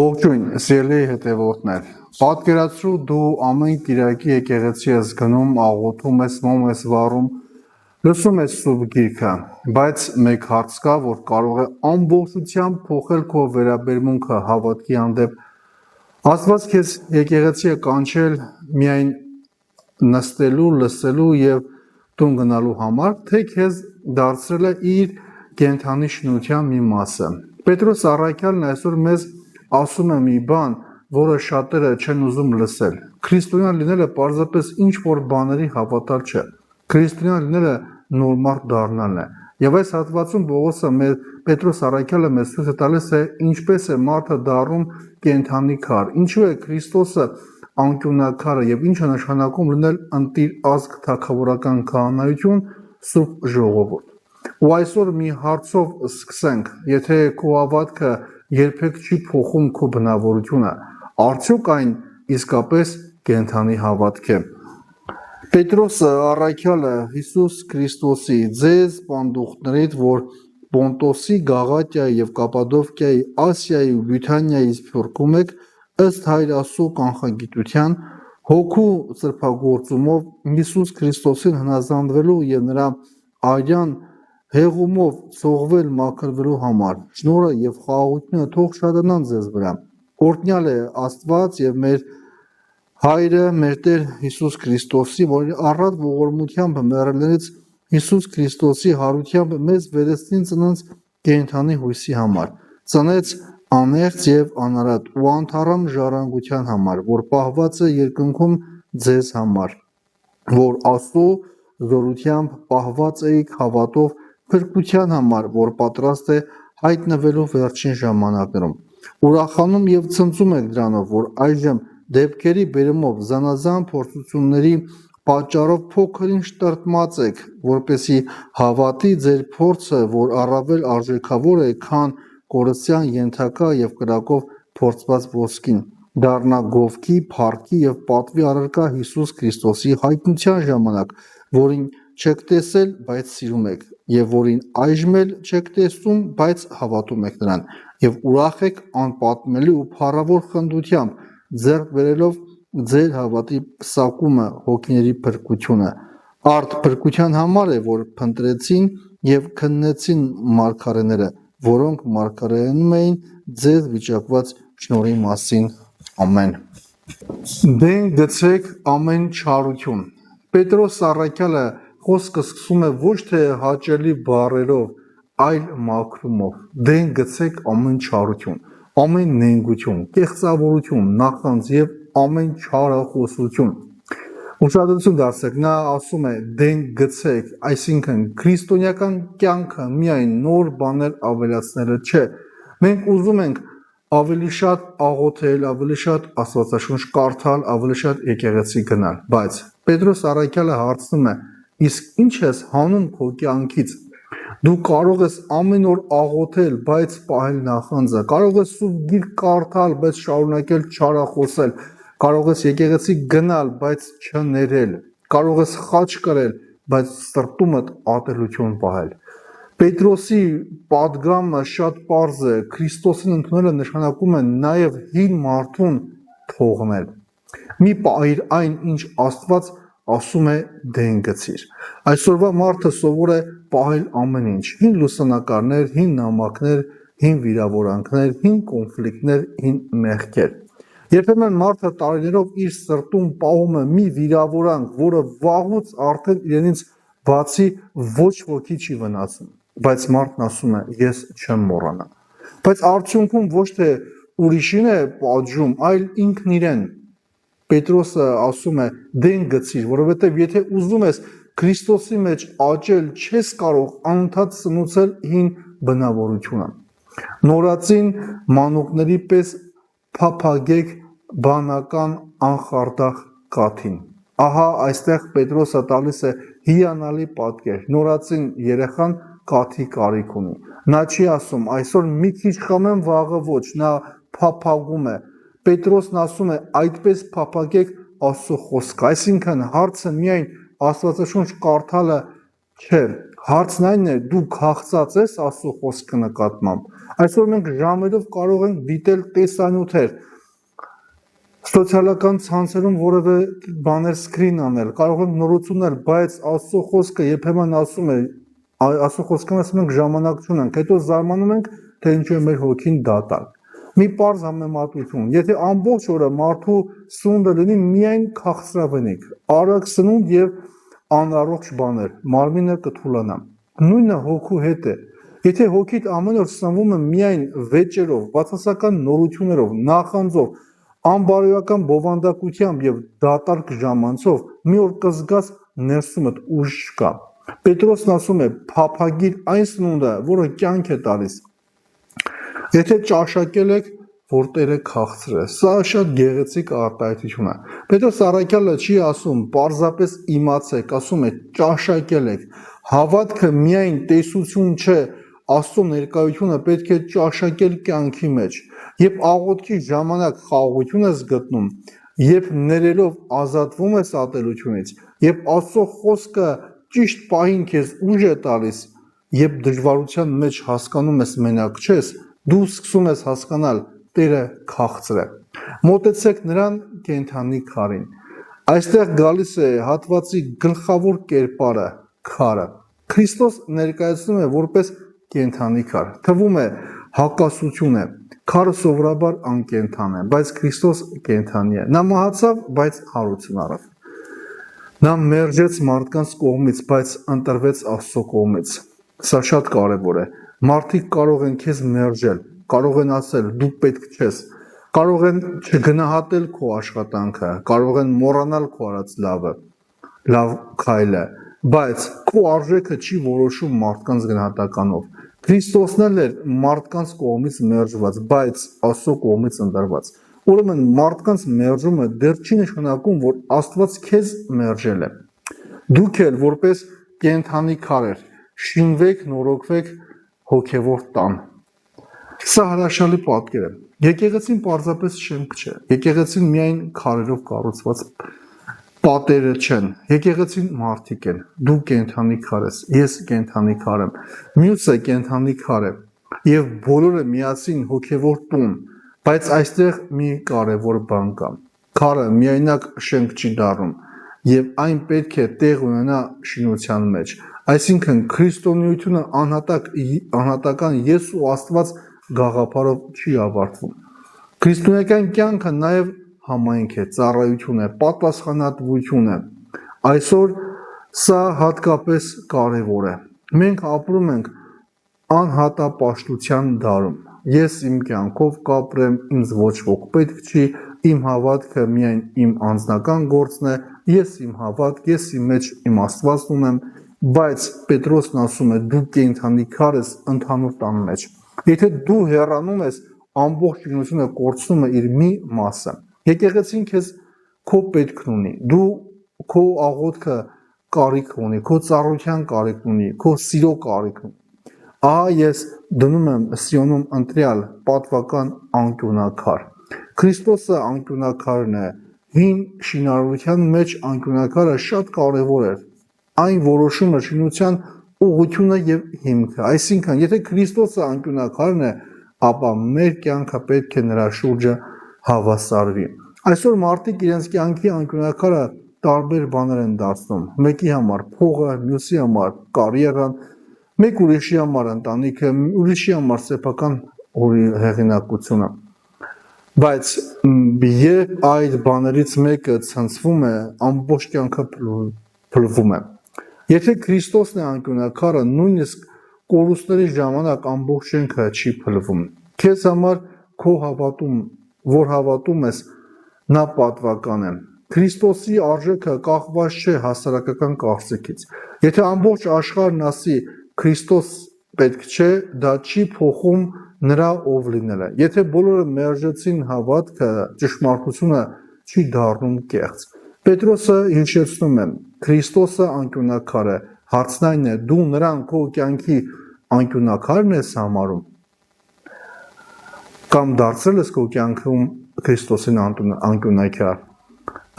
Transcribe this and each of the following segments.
Ողջույն, սիրելի հետևորդներ, պատկերացրու դու ամեն կիրակի եկեղեցի ես գնում, աղոթում ես, մոմ ես վառում, լսում ես Սուրբ Գիրքը, բայց մեկ հարց կա, որ կարող է ամբողջությամբ փոխել քո վերաբերմունքը հավատքի հանդեպ։ Աստված քեզ եկեղեցի է կանչել միայն նստելու, լսելու եւ տուն գնալու համար, թե քեզ դարձրել է իր կենդանի շնորհության մի մասը։ Պետրոս առաքյալն այսօր մեզ ասում է մի բան, որը շատերը չեն ուզում լսել։ Քրիստոնյա լինելը պարզապես ինչ որ բաների հավատալ չէ։ Քրիստոնյա լինելը նոր մարդ դառնալն է։ Եվ այս հատվածում Պետրոս առաքյալը մեզ ցույց է տալիս, թե ինչպես է մարդը դառնում կենդանի քար, ինչու է Քրիստոսը անկյունաքարը եւ ինչ է նշանակում լինել ընտիր ազգ թագավորական քահանայություն, Սուրբ Ժողովուրդ։ Ու այսօր մի հարցով սկսենք, եթե քո հավատքը երբեք չի փոխում քո բնավորությունը, արդյոք այն իսկապես կենդանի հավատք է։ Պետրոս առաքյալը Հիսուս Քրիստոսի ձեզ պանդուխտներից, որ Պոնտոսի, Գաղատիայի եւ Կապադովկիայի, Ասիայի ու Բիթանիայի սփյուռքում եք, ըստ Հայր Աստծո կանխագիտության, հոգու սրբագործումով Հիսուս Քրիստոսին հնազանդվելու եւ նրա արյան հեղումով ցողվել մաքրվելու համար, շնորհը եւ խաղաղությունը թող շատանան ձեզ վրա։ Օրհնյալ է Աստված եւ մեր Հայրը, մեր Տեր Հիսուս Քրիստոսի, որ առատ ողորմությամբ մեռելներից Հիսուս Քրիստոսի հարությամբ մեզ վերցնին ծնած կենդանի հույսի համար, ծնեց անեղծ եւ անարատ ու անթառամ ժառանգության համար, որ պահված է երկնքում ձեզ համար, որ Աստծո զորությամբ պահված էիք հավատով փրկության համար, որ պատրաստ է հայտնվելու վերջին ժամանակներում։ Ուրախանում եւ ցնծում եք դրանով, որ այժմ դեպքերի բերումով զանազան փորձությունների պատճառով փոքր-ինչ տրտմած եք, որպեսի հավատի ձեր փորձը, որ առավել արժեքավոր է, քան կորստյան ենթակա եւ կրակով փորձված ոսկին, դառնա գովքի, փառքի եւ պատվի առարկա Հիսուս Քրիստոսի հայտնության ժամանակ, որին չեք տեսել, բայց սիրում եք, եւ որին այժմ էլ չեք տեսնում, բայց հավատում եք նրան, եւ ուրախ եք անպատմելի ու փառավոր խնդությամբ, ձեռք բերելով ձեր հավատի պսակումը, հոգիների փրկությունը։ Արդ փրկության համար է, որ փնտրեցին եւ քննեցին մարգարեները, որոնք մարգարենում էին ձեզ վիճակված շնորհի մասին։ Ամեն։ Դեն գցեք ամեն չարություն։ Պետրոս առաքյալը խոսքը սկսում է ոչ թե հաճելի բառերով, այլ մաքրումով։ Դեն գցեք ամեն չարություն, ամեն նենգություն, կեղծավորություն, նախանձ եւ ամեն չարախոսություն։ Ուշադրություն դարձրեք, նա ասում է դեն գցեք, այսինքն քրիստոնեական կյանքը միայն նոր բաներ ավելացնելը չէ։ Մենք ուզում ենք ավելի շատ աղոթել, ավելի շատ Աստվածաշունչ կարդալ, ավելի շատ եկեղեցի գնալ, բայց Պետրոս առաքյալը հարցնում է. իսկ ինչ ես հանում քո կյանքից։ Դու կարող ես ամեն օր աղոթել, բայց պահել նախանձը, կարող ես Սուրբ Գիրք կարդալ, բայց շարունակել չարախոսել, կարող ես եկեղեցի գնալ, բայց չներել, կարող ես խաչ կրել, բայց սրտումդ ատելություն պահել։ Պետրոսի պատգամը շատ պարզ է, Քրիստոսին ընդունելը նշանակում է նաև հին մարդուն թողնել։ Մի պահիր այն, ինչ Աստված ասում է դեն գցիր։ Այսօրվա մարդը սովոր է պահել ամեն ինչ, հին լուսանկարներ, հին նամակներ, հին վիրավորանքներ, հին կոնֆլիկտներ, հին մեղքեր։ Երբեմն մարդը տարիներով իր սրտում պահում է մի վիրավորանք, որը վաղուց արդեն իրենից բացի ոչ ոքի չի վնասում, բայց մարդն ասում է ես չեմ մոռանա։ Բայց արդյունքում ոչ թե ուրիշին է պատժում, այլ ինքն իրեն։ Պետրոսը ասում է դեն գցիր, որովհետև եթե ուզում ես Քրիստոսի մեջ աճել, չես կարող անընդհատ սնուցել հին բնավորությունը։ Նորածին մանուկների պես փափագեք բանական անխարդախ կաթին։ Ահա այստեղ Պետրոսը տալիս է հիանալի պատկեր։ Նորածին երեխան կաթի կարիք ունի։ Նա չի ասում այսօր մի քիչ խմեմ, վաղը ոչ, նա փափագում է։ Պետրոսն ասում է այդպես փափագեք Աստծո խոսքը, այսինքն հարցը միայն Աստվածաշունչ կարդալը չէ, Հարցն այն է, դու քաղցած ես Աստծո խոսքը նկատմամբ։ Այսօր մենք ժամերով կարող ենք դիտել տեսանյութեր, սոցիալական ցանցերում որևէ բաներ սկրին անել, կարող ենք նորություններ, բայց Աստծո խոսքը երբեմն ասում է, Աստծո խոսքն ասում ենք ժամանակ չունենք, հետո զարմանում ենք, թե ինչու է մեր հոգին դատարկ։ Մի պարզ համեմատություն, եթե ամբողջ օրը մարդու սնունդը լինի միայն քաղցրավենիք, արագ սնունդ եւ անառողջ բաներ, մարմինը կթուլանա։ Նույնը հոգու հետ է։ Եթե հոգիդ ամեն օր սնվում է միայն վեճերով, բացասական նորություններով, նախանձով, անբարոյական բովանդակությամբ եւ դատարկ ժամանցով, մի օր կզգաս ներսումդ ուժ չկա։ Պետրոսն ասում է, փափագիր այն սնունդը, որը կյանք է տալիս։ Եթե ճաշակել եք, որ Տերը քաղցր է, սա շատ գեղեցիկ արտահայտություն է։ Պետրոս առաքյալը չի ասում, պարզապես իմացեք, ասում է ճաշակել եք։ Հավատքը միայն տեսություն չէ, Աստծո ներկայությունը պետք է ճաշակել կյանքի մեջ։ Երբ աղոթքի ժամանակ խաղաղություն ես գտնում, երբ ներելով ազատվում ես ատելությունից, երբ Աստծո խոսքը ճիշտ պահին քեզ ուժ է տալիս, երբ դժվարության մեջ հասկանում ես մենակ չես, դու սկսում ես հասկանալ Տերը քաղցր է։ Մոտեցեք նրան կենդանի քարին։ Այստեղ գալիս է հատվածի գլխավոր կերպարը՝ քարը։ Քրիստոս ներկայացնում է որպես կենդանի քար։ Թվում է հակասություն է։ Քարը սովորաբար անկենդան է, բայց Քրիստոս կենդանի է։ Նա մահացավ, բայց հարություն առավ։ Նա մերժեց մարդկանց կողմից, բայց ընտրվեց Աստծո կողմից։ Սա շատ կարևոր է։ Մարդիկ կարող են քեզ մերժել, կարող են ասել դու պետք չես, կարող են չգնահատել քո աշխատանքը, կարող են մոռանալ քո արած լավ քայլը, բայց քո արժեքը չի որոշում մարդկանց գնահատականով։ Քրիստոսն էլ էր մարդկանց կողմից մերժված, բայց Աստծո կողմից ընտրված։ Ուրեմն մարդկանց մերժումը դեռ չի նշանակում, որ Աստված քեզ մերժել է։ Դուք էլ որպես կենդանի քարեր շինվեք, նորոգվեք հոգևոր տան։ Սա հրաշալի պատկեր է։ Եկեղեցին պարզապես շենք չէ։ Եկեղեցին միայն քարերով կառուցված պատերը չեն։ Եկեղեցին մարդիկ են։ Դու կենդանի քար ես, ես կենդանի քար եմ, մյուսը կենդանի քար է, եւ բոլորը միասին հոգևոր տուն, բայց այստեղ մի կարևոր բան կա։ Քարը միայնակ շենք չի դառնում, եւ այն պետք է տեղ ունենա շինության մեջ։ Այսինքն քրիստոնեությունը անհատական ես ու Աստված գաղափարով չի ավարտվում։ Քրիստոնեական կյանքը նաև համայնք է, ծառայություն է, պատասխանատվություն է։ Այսօր սա հատկապես կարևոր է։ Մենք ապրում ենք անհատապաշտության դարում։ Ես իմ կյանքով կապրեմ, ինձ ոչ ոք պետք չի, իմ հավատքը միայն իմ անձնական գործն է, ես իմ հավատք, ես իմ մեջ իմ Աստվածն ունեմ, բայց Պետրոսն ասում է դու կենդանի քար ես ընդհանուր տան մեջ։ Եթե դու հեռանում ես, ամբողջ շինությունը կորցնում է իր մի մասը։ Եկեղեցին քեզ քո պետքն ունի, դու քո աղոթքը կարիք ունի, քո ծառայության կարիք ունի, քո սիրո կարիք ունի։ Ահա ես դնում եմ Սիոնում ընտրյալ պատվական անկյունակար։ Քրիստոսը անկյունակարն է։ Հին շինարարության մեջ անկյունակարը շատ կարևոր էր։ Այն որոշում է շինության ուղղությունը եւ հիմքը։ Այսինքն, եթե Քրիստոսը անկյունակարն է, ապա մեր կյանքը պետք է նրա շուրջը հավասարվի։ Այսօր մարդիկ իրենց կյանքի անկյունակարը տարբեր բաներ են դարձնում։ Մեկի համար փողը, մյուսի համար կարիերան, մեկ ուրիշի համար ընտանիքը, ուրիշի համար սեփական հեղինակությունը։ Բայց երբ այդ բաներից մեկը ցնցվում է, ամբողջ կյանքը փլվում է։ Եթե Քրիստոսն է անկյունակարը, նույնիսկ կորուստների ժամանակ ամբողջ շենքը չի փլվում։ Քեզ համար քո որ հավատում ես, նա պատվական է։ Քրիստոսի արժեքը կախված չէ հասարակական կարծիքից։ Եթե ամբողջ աշխարհն ասի Քրիստոս պետք չէ, դա չի փոխում նրա ով լինելը։ Եթե բոլորը մերժեցին հավատքը, ճշմարտությունը չի դառնում կեղծ։ Պետրոսը հիշեցնում է. Քրիստոսը անկյունակար է։ Հարցն այն է, դու նրան քո կյանքի անկյունակարն ես համարում, կամ դարձել ես քո կյանքում Քրիստոսին անկյունակար։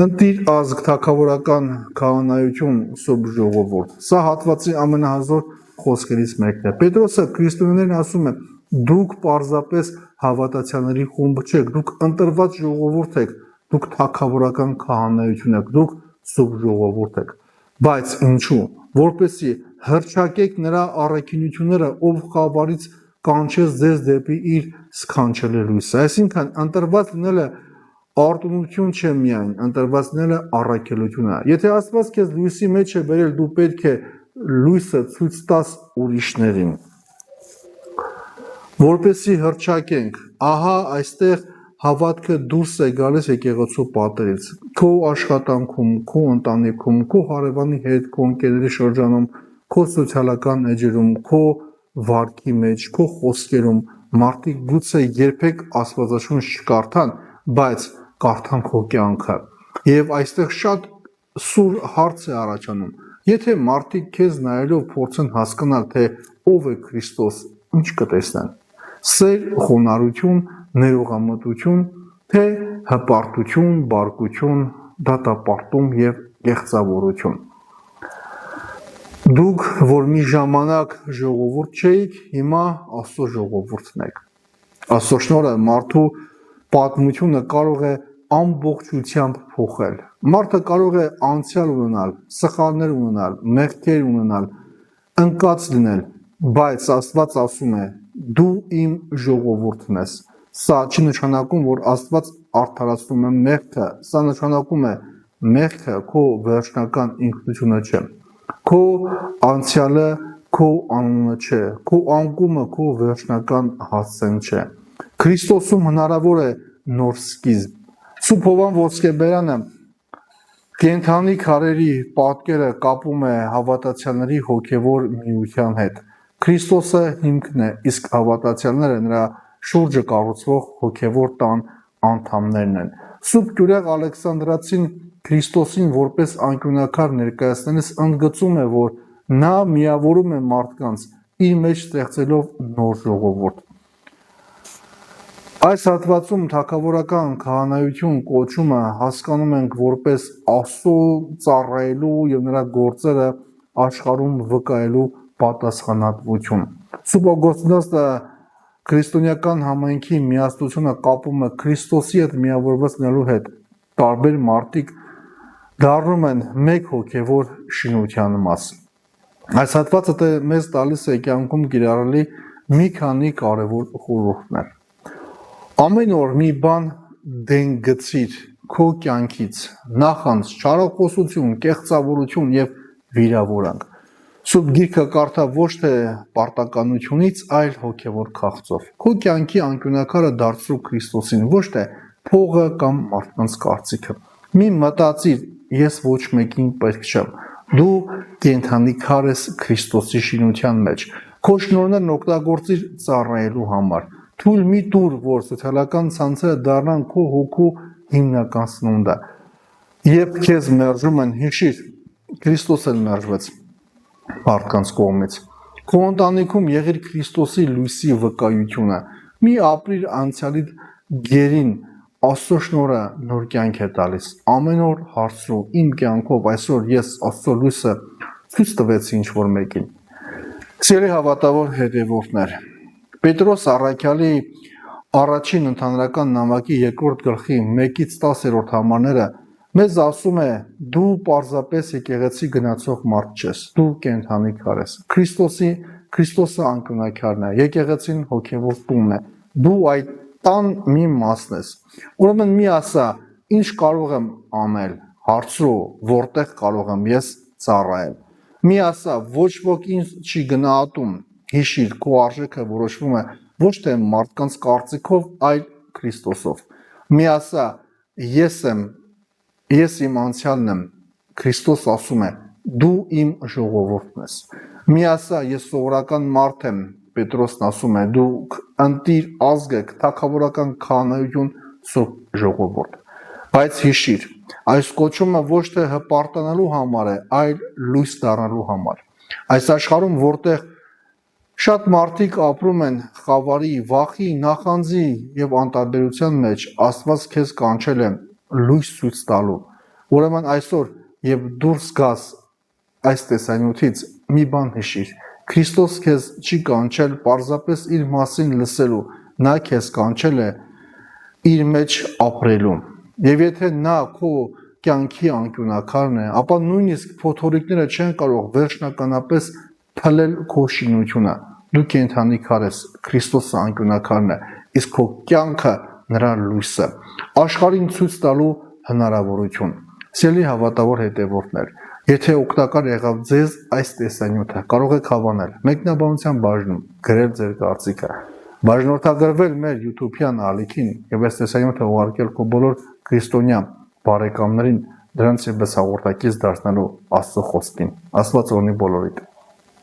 Ընտիր ազգ թագավորական քահանայություն սուրբ ժողովուրդ։ Սա հատվածի ամենահզոր խոսքերից մեկն է։ Պետրոսը քրիստոնյաներն ասում է. դուք պարզապես հավատացյալների խումբ չեք, դուք ընտրված ժողովուրդ եք, դուք թագավորական քահանայություն եք, դուք սուրբ ժողովուրդ եք։ Բայց ինչու՞։ Որպեսզի հռչակեք նրա առաքինությունները, ով խաբարից կանչեց ձեզ դեպի իր սքանչելի լույսը։ Այսինքն ընտրված լինելը արտոնություն չէ միայն, ընտրված լինելը առաքելություն է։ Եթե Աստված քեզ լույսի մեջ է բերել, դու պետք է լույսը ցույց տաս ուրիշներին։ Որպեսզի հռչակենք, ահա այստեղ հավատքը դուրս է գալիս եկեղեցու պատերից։ Քո աշխատանքում, քո ընտանիքում, քո հարևանի հետ, քո ընկերների շրջանում, քո սոցիալական էջերում, քո վարքի մեջ, քո խոսքերում մարդիկ գուցե երբեք Աստվածաշունչ չկարդան, բայց կարդան քո կյանքը։ Եվ այստեղ շատ սուր հարց է առաջանում։ Եթե մարդիկ քեզ նայելով փորձեն հասկանալ, թե ով է Քրիստոս, ինչ կտեսնեն։ Սեր, խոնարհություն, ներողամտություն, թե հպարտություն, բարկություն, դատապարտում եւ կեղծավորություն։ Դուք, որ մի ժամանակ ժողովուրդ չէիք, հիմա Աստծո ժողովուրդն եք։ Աստծո շնորհը մարդու պատմությունը կարող է ամբողջությամբ փոխել։ Մարդը կարող է անցյալ ունենալ, սխալներ ունենալ, մեղքեր ունենալ, ընկած լինել, բայց Աստված ասում է. դու իմ ժողովուրդն ես։ Սա չի նշանակում, որ Աստված արդարացնում է մեղքը, սա նշանակում է մեղքը քո վերջնական ինքնությունը չէ։ Քո անցյալը քո անունը չէ, քո անկումը քո վերջնական հասցեն չէ։ Քրիստոսում հնարավոր է նոր սկիզբ։ Սուրբ Հովան Ոսկեբերյանը կենդանի քարերի պատկերը կապում է հավատացյալների հոգևոր միության հետ։ Քրիստոսը հիմքն է, իսկ հավատացյալները նրա շուրջը կառուցվող հոգևոր տան անդամներն են։ Սուրբ Գյուրեղ Ալեքսանդրացին Քրիստոսին որպես անկյունաքար ներկայացնելիս ընդգծում է, որ նա միավորում է մարդկանց իր մեջ ստեղծելով նոր ժողովուրդ։ Այս հատվածում թագավորական քահանայություն կոչումը հասկանում ենք որպես Աստծո ծառայելու եւ նրա գործերը աշխարհում վկայելու պատասխանատվություն։ Սուրբ Օգոստինոսը քրիստոնեական համայնքի միասնությունը կապում է Քրիստոսի հետ միավորված լինելու հետ։ Տարբեր մարդիկ դառնում են մեկ հոգևոր շինության մաս։ Այս հատվածը մեզ տալիս է կյանքում կիրառելի մի քանի կարևոր խորհուրդներ։ Ամեն օր մի բան դեն գցիր քո կյանքից, նախանց չարախոսություն, կեղծավորություն եւ վիրավորանք։ Սուրբ Գիրքը կարդա ոչ թե պարտականությունից, այլ հոգևոր քաղցով։ Քո կյանքի անկյունաքարը դարձրու Քրիստոսին, ոչ թե փողը կամ մարդկանց կարծիքը։ Մի մտածիր, ես ոչ մեկին պետք չեմ։ Դու կենդանի քար ես Քրիստոսի շինության մեջ։ Քո շնորհներն օգտագործիր ծառայելու համար։ Թույլ մի տուր, որ սոցիալական ցանցերը դառնան քո հոգու հիմնական սնունդը։ Երբ քեզ մերժում են, հիշիր, Քրիստոս էլ մերժվեց մարդկանց կողմից։ Քո ընտանիքում եղիր Քրիստոսի լույսի վկայությունը։ Մի ապրիր անցյալի գերին, Աստծո շնորհը նոր կյանք է տալիս։ Ամեն օր հարցրու, իմ կյանքով այսօր ես Աստծո լույսը ցույց տվեցի ինչ-որ մեկին։ Սիրելի հավատավոր հետևորդներ, Պետրոս առաքյալի առաջին ընդհանրական նամակի 2-րդ գլխի 1-ից 10-րդ համարները մեզ ասում է. դու պարզապես եկեղեցի գնացող մարդ չես, դու կենդանի քար ես։ Քրիստոսը անկյունաքարն է, եկեղեցին հոգևոր տունն է։ Դու այդ տան մի մասն ես։ Ուրեմն մի ասա, ինչ կարող եմ անել, հարցրու, որտեղ կարող եմ ես ծառայել։ Մի ասա, ոչ ոք ինձ չի գնահատում, հիշիր, քո արժեքը որոշվում է ոչ թե մարդկանց կարծիքով, այլ Քրիստոսով։ Մի ասա, ես իմ անցյալն եմ, Քրիստոս ասում է, դու իմ ժողովուրդն ես։ Մի ասա, ես սովորական մարդ եմ, Պետրոսն ասում է, դուք ընտիր ազգ եք, թագավորական քահանայություն, սուրբ ժողովուրդ։ Բայց հիշիր, այս կոչումը ոչ թե հպարտանալու համար է, այլ լույս դառնալու համար։ Այս աշխարհում, որտեղ շատ մարդիկ ապրում են խավարի, վախի, նախանձի եւ անտարբերության մեջ, Աստված քեզ կանչել է լույս ցույց տալու։ Ուրեմն այսօր եւ դուրս գաս այս տեսանյութից մի բան հիշիր. Քրիստոս քեզ չի կանչել պարզապես իր մասին լսելու, նա քեզ կանչել է իր մեջ ապրելու։ Եվ եթե նա քո կյանքի անկյունակարն է, ապա նույնիսկ փոթորիկները չեն կարող վերջնականապես փլել քո շինությունը։ Դու կենդանի քար ես, Քրիստոսը անկյունակարն է, իսկ քո կյանքը նրա լույսը, աշխարհին ցույց տալու հնարավորություն։ Սիրելի հավատավոր հետևորդներ, եթե օգտակար եղավ ձեզ այս տեսանյութը, կարող եք հավանել մեկնաբանության բաժնում, գրել ձեր կարծիքը, բաժնորդագրվել մեր YouTube-յան ալիքին եւ այս տեսանյութը ուղարկել քո բոլոր քրիստոնյա բարեկամներին, դրանց եւս հաղորդակից դարձնելու Աստծո խոսքին։ Աստված օրհնի բոլորիդ։